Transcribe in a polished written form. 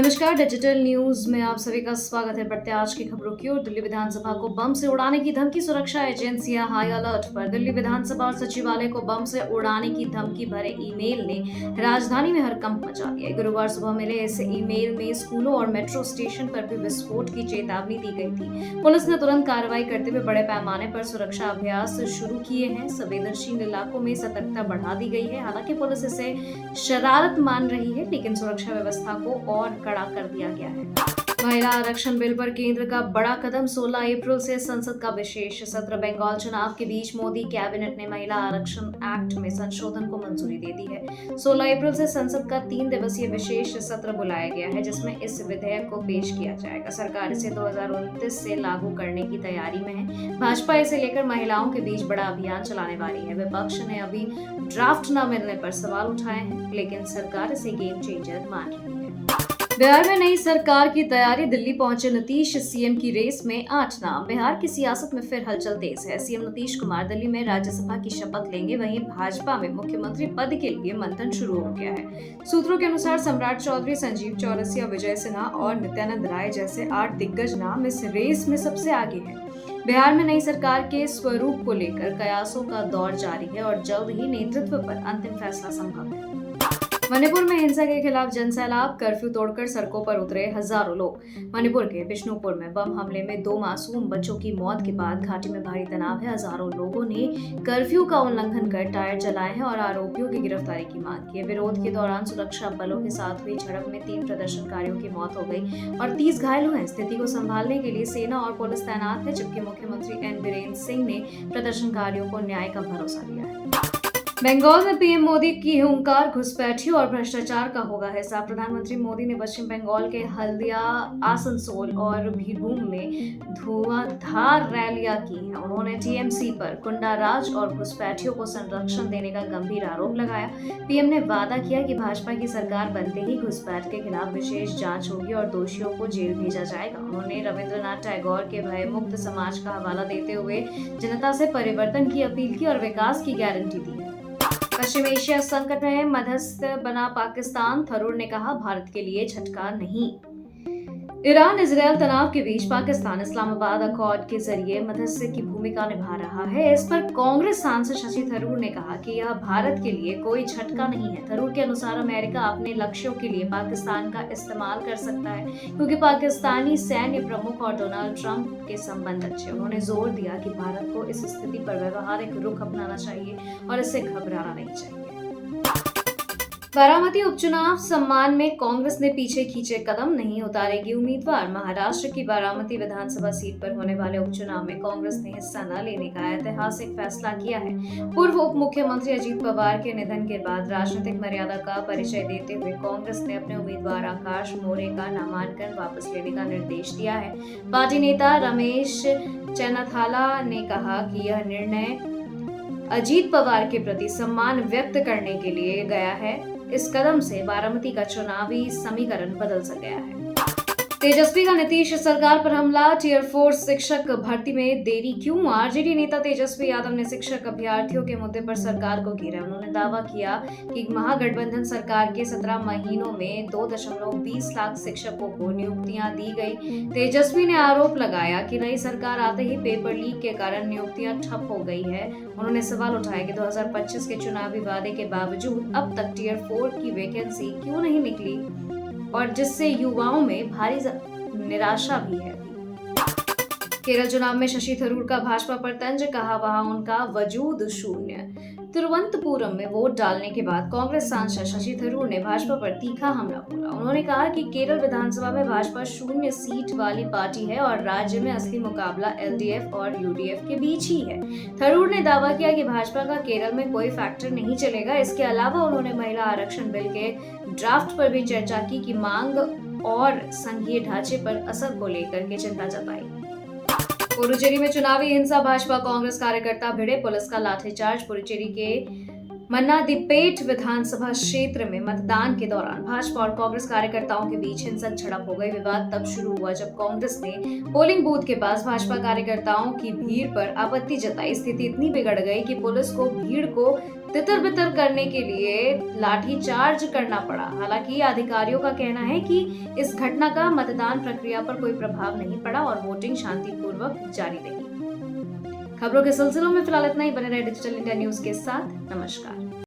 नमस्कार, digital news में आप सभी का स्वागत है। बढ़ते आज की खबरों की ओर। दिल्ली विधानसभा को बम से उड़ाने की धमकी, सुरक्षा एजेंसियां हाई अलर्ट पर। दिल्ली विधानसभा और सचिवालय को बम से उड़ाने की धमकी भरे ईमेल ने राजधानी में हड़कंप मचा दिया। गुरुवार सुबह मिले इस ईमेल में स्कूलों और मेट्रो स्टेशन पर भी विस्फोट की चेतावनी दी गई थी। पुलिस ने तुरंत कार्रवाई करते हुए बड़े पैमाने पर सुरक्षा अभ्यास शुरू किए हैं। संवेदनशील इलाकों में सतर्कता बढ़ा दी गई है। हालांकि पुलिस इसे शरारत मान रही है, लेकिन सुरक्षा व्यवस्था को और कड़ा कर दिया गया है। महिला आरक्षण बिल पर केंद्र का बड़ा कदम। 16 अप्रैल से संसद का विशेष सत्र। बंगाल चुनाव के बीच मोदी कैबिनेट ने महिला आरक्षण एक्ट में संशोधन को मंजूरी दे दी है। 16 अप्रैल से संसद का 3 दिवसीय विशेष सत्र बुलाया गया है, जिसमें इस विधेयक को पेश किया जाएगा। सरकार इसे 2029 से लागू करने की तैयारी में है। भाजपा इसे लेकर महिलाओं के बीच बड़ा अभियान चलाने वाली है। विपक्ष ने अभी ड्राफ्ट न मिलने पर सवाल उठाए हैं, लेकिन सरकार इसे गेम चेंजर मान रही है। बिहार में नई सरकार की तैयारी। दिल्ली पहुंचे नीतीश, सीएम की रेस में 8 नाम। बिहार की सियासत में फिर हलचल तेज है। सीएम नीतीश कुमार दिल्ली में राज्यसभा की शपथ लेंगे। वहीं भाजपा में मुख्यमंत्री पद के लिए मंथन शुरू हो गया है। सूत्रों के अनुसार सम्राट चौधरी, संजीव चौरसिया, विजय सिन्हा और नित्यानंद राय जैसे 8 दिग्गज नाम इस रेस में सबसे आगे हैं। बिहार में नई सरकार के स्वरूप को लेकर कयासों का दौर जारी है और जल्द ही नेतृत्व पर अंतिम फैसला संभव है। मणिपुर में हिंसा के खिलाफ जनसैलाब। कर्फ्यू तोड़कर सड़कों पर उतरे हजारों लोग। मणिपुर के बिष्णुपुर में बम हमले में 2 मासूम बच्चों की मौत के बाद घाटी में भारी तनाव है। हजारों लोगों ने कर्फ्यू का उल्लंघन कर टायर जलाए हैं और आरोपियों की गिरफ्तारी की मांग की है। विरोध के दौरान सुरक्षा बलों के साथ हुई झड़प में 3 प्रदर्शनकारियों की मौत हो गई और 30 घायल हुए। स्थिति को संभालने के लिए सेना और पुलिस तैनात है, जबकि मुख्यमंत्री एन बीरेन सिंह ने प्रदर्शनकारियों को न्याय का भरोसा दिया है। बंगाल में पीएम मोदी की हुंकार। घुसपैठियों और भ्रष्टाचार का होगा हिसाब। प्रधानमंत्री मोदी ने पश्चिम बंगाल के हल्दिया, आसनसोल और बीरभूम में धुआंधार रैलियां की हैं। उन्होंने टीएमसी पर गुंडाराज और घुसपैठियों को संरक्षण देने का गंभीर आरोप लगाया। पीएम ने वादा किया कि भाजपा की सरकार बनते ही घुसपैठ के खिलाफ विशेष जांच होगी और दोषियों को जेल भेजा जाएगा। उन्होंने रविंद्रनाथ टैगोर के भयमुक्त समाज का हवाला देते हुए जनता से परिवर्तन की अपील की और विकास की गारंटी दी। पश्चिम एशिया संकट में मध्यस्थ बना पाकिस्तान। थरूर ने कहा, भारत के लिए झटका नहीं। ईरान इजरायल तनाव के बीच पाकिस्तान इस्लामाबाद अकॉर्ड के जरिए मध्यस्थ की भूमिका निभा रहा है। इस पर कांग्रेस सांसद शशि थरूर ने कहा कि यह भारत के लिए कोई झटका नहीं है। थरूर के अनुसार अमेरिका अपने लक्ष्यों के लिए पाकिस्तान का इस्तेमाल कर सकता है, क्योंकि पाकिस्तानी सैन्य प्रमुख और डोनाल्ड ट्रंप के संबंध अच्छे। उन्होंने जोर दिया कि भारत को इस स्थिति पर व्यवहारिक रुख अपनाना चाहिए और इससे घबराना नहीं चाहिए। बारामती उपचुनाव सम्मान में कांग्रेस ने पीछे खींचे कदम, नहीं उतारेगी उम्मीदवार। महाराष्ट्र की बारामती विधानसभा सीट पर होने वाले उपचुनाव में कांग्रेस ने हिस्सा न लेने का ऐतिहासिक फैसला किया है। पूर्व उप मुख्यमंत्री अजीत पवार के निधन के बाद राजनीतिक मर्यादा का परिचय देते हुए कांग्रेस ने अपने उम्मीदवार आकाश मोरे का नामांकन वापस लेने का निर्देश दिया है। पार्टी नेता रमेश चन्नाथाला ने कहा कि यह निर्णय अजीत पवार के प्रति सम्मान व्यक्त करने के लिए गया है। इस कदम से बारामती का चुनावी समीकरण बदल गया है। तेजस्वी का नीतीश सरकार पर हमला। टियर 4 शिक्षक भर्ती में देरी क्यों? आरजेडी नेता तेजस्वी यादव ने शिक्षक अभ्यर्थियों के मुद्दे पर सरकार को घेरा। उन्होंने दावा किया कि महागठबंधन सरकार के 17 महीनों में 2.20 लाख शिक्षकों को नियुक्तियां दी गई। तेजस्वी ने आरोप लगाया कि नई सरकार आते ही पेपर लीक के कारण नियुक्तियां ठप हो गई है। उन्होंने सवाल उठाया कि 2025 के चुनावी वादे के बावजूद अब तक टियर 4 की वैकेंसी क्यों नहीं निकली, और जिससे युवाओं में भारी निराशा भी है। केरल चुनाव में शशि थरूर का भाजपा पर तंज, कहा वहां उनका वजूद शून्य। तिरुवनंतपुरम में वोट डालने के बाद कांग्रेस सांसद शशि थरूर ने भाजपा पर तीखा हमला बोला। उन्होंने कहा कि केरल विधानसभा में भाजपा 0 सीट वाली पार्टी है और राज्य में असली मुकाबला एलडीएफ और यूडीएफ के बीच ही है। थरूर ने दावा किया कि भाजपा का केरल में कोई फैक्टर नहीं चलेगा। इसके अलावा उन्होंने महिला आरक्षण बिल के ड्राफ्ट पर भी चर्चा की कि मांग और संघीय ढांचे पर असर को लेकर के चिंता जताई। पुडुचेरी में चुनावी हिंसा। भाजपा कांग्रेस कार्यकर्ता भिड़े, पुलिस का लाठीचार्ज। पुडुचेरी के मन्ना दिपेट विधानसभा क्षेत्र में मतदान के दौरान भाजपा और कांग्रेस कार्यकर्ताओं के बीच हिंसक झड़प हो गई। विवाद तब शुरू हुआ जब कांग्रेस ने पोलिंग बूथ के पास भाजपा कार्यकर्ताओं की भीड़ पर आपत्ति जताई। स्थिति इतनी बिगड़ गई कि पुलिस को भीड़ को तितर बितर करने के लिए लाठी चार्ज करना पड़ा। हालांकि अधिकारियों का कहना है कि इस घटना का मतदान प्रक्रिया पर कोई प्रभाव नहीं पड़ा और वोटिंग शांतिपूर्वक जारी रही। खबरों के सिलसिलों में फिलहाल इतना ही। बने रहे डिजिटल इंडिया न्यूज के साथ। नमस्कार।